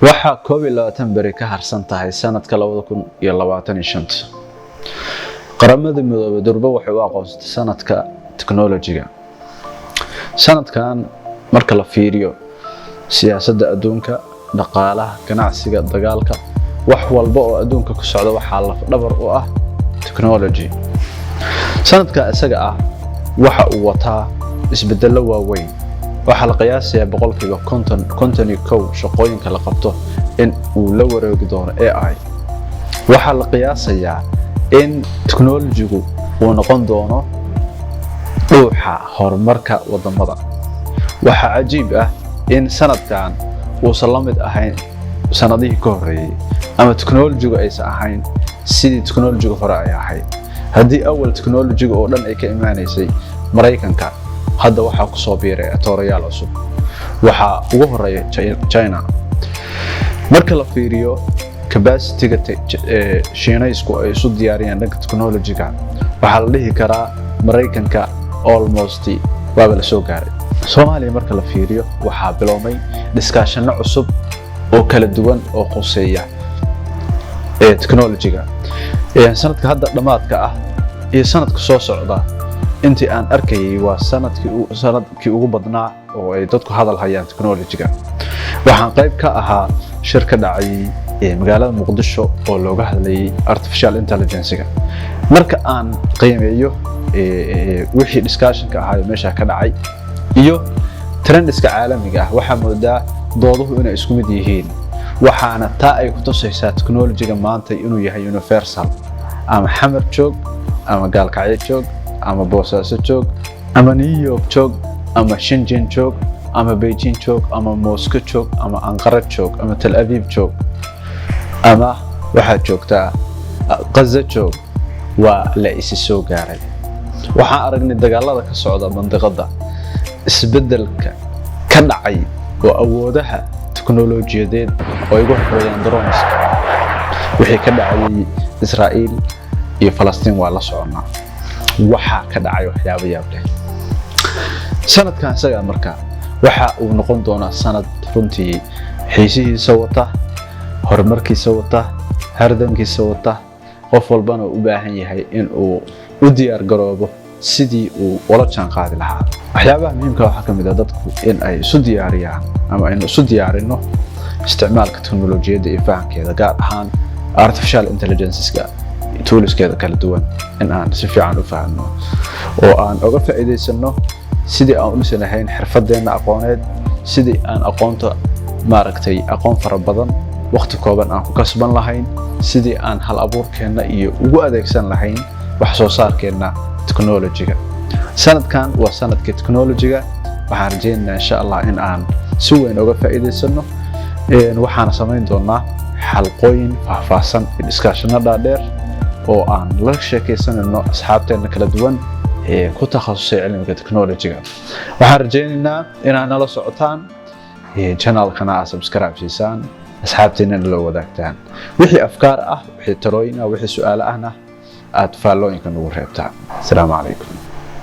waxaa 21 beri ka harsan tahay sanadka 2025. qaramada midoobay durba waxay u aqoonsatay sanadka technology-ga. sanadkan marka la fiiriyo siyaasadda adduunka, dhaqaalaha, ganacsiga, dagaalka, wax walba oo adduunka ku socda waxaa laf dhabar u ah technology. sanadka isaga ah waxa uu wataa isbeddello waaweyn. waxaa la qiyaasayaa boqolkiiba 51 shaqooyinka la qabto in uu la wareegi doono AI. waxaa la qiyaasayaa in technology-gu uu noqon doono dhuuxa horumarka wadamada. waxaa cajiib ah in sanadkan uusan la mid ahayn sanadihii ka horreeyay, ama technology-gu aysan ahayn sidii technology-gu hore ay ahayd. haddii awal technology-gu oo dhan ay ka imaanaysay Mareykanka, hadda waxaa ku soo biiray atoorayaal cusub. waxaa ugu horeeya China. marka la fiiriyo capacity-ga Shiinaysku ay isu diyaariyeen dhanka technology-ga, waxaa la dhihi karaa Mareykanka almost waaba la soo gaaray. Soomaaliya marka la fiiriyo waxaa biloomay discussion cusub oo kala duwan oo qoseeya technology-ga. sanadka hadda dhamaadka ah iyo sanadka soo socda intii aan arkayay waa sanadkii ugu badnaa oo ay dadku hadal hayaan technology-ga. waxaan qayb ka ahaa shir ka dhacay magaalada Muqdisho oo looga hadlayay artificial intelligence-ga. marka aan qiimeeyo wixii discussion-ka ahaa meesha ka dhacay iyo trend-iska caalamiga ah, waxaa moodaa dooduhu inay isku mid yihiin. waxaana taa ay ku tusaysaa technology-ga maanta inuu yahay universal, ama xamar joog, ama gaalkacyo joog, ama boosaaso joog, ama New York joog, ama Shenzhen joog, ama Beijing joog, ama Moscow joog, ama Ankara joog, ama Tel Aviv joog, ama waxaa joogtaa Gaza joog, waa la isi soo gaaray. waxaan aragnay dagaalada ka socda mandiqada, isbeddelka ka dhacay oo awoodaha teknolojiyadeed oo ay ugu horeeyaan drones. wixii ka dhacay Israa'iil iyo Falastiin waa la soconaa. waxaa ka dhacay waxyaabo yaab leh. sanadkan isaga marka waxa uu noqon doonaa sanad runtii xiisihiisa wata, horumarkiisa wata, hardankiisa wata. qof walbana u baahan yahay in uu u diyaar garoobo sidii uu ula jaan qaadi lahaa. waxyaabaha muhiimka waxaa ka mid ah dadku in ay isu diyaariyaan, ama aynu isu diyaarino isticmaalka teknolojiyadda iyo fahamkeeda, gaar ahaan artificial intelligence-ga toolskeeda kala duwan, in aan si fiican u fahamno oo aan uga faa'iidaysano sidii aan u dhisi lahayn xirfadeena aqooneed, sidii aan aqoon fara badan waqti kooban aan ku kasban lahayn, sidii aan hal abuurkeena iyo ugu adeegsan lahayn wax soo saarkeena technology-ga. sanadkan waa sanadka technology-ga. waxaan rajaynayaa insha Allah in aan si weyn uga faa'iidaysano. waxaan samayn doonaa xalqooyin faahfaahsan iyo discussion dhaadheer oo aan la sheekaysanayno asxaabteena kala duwan ee ku takhasusay cilmiga technology-ga. waxaan rajaynayaa inaad nala socotaan channel-kana aad subscribe siisaan, asxaabteena la wadaagtaan. wixii afkaar ah, wixii talooyin ah, wixii su'aalo ahna aad faallooyinka nagu reebtaan. Assalaamu calaykum.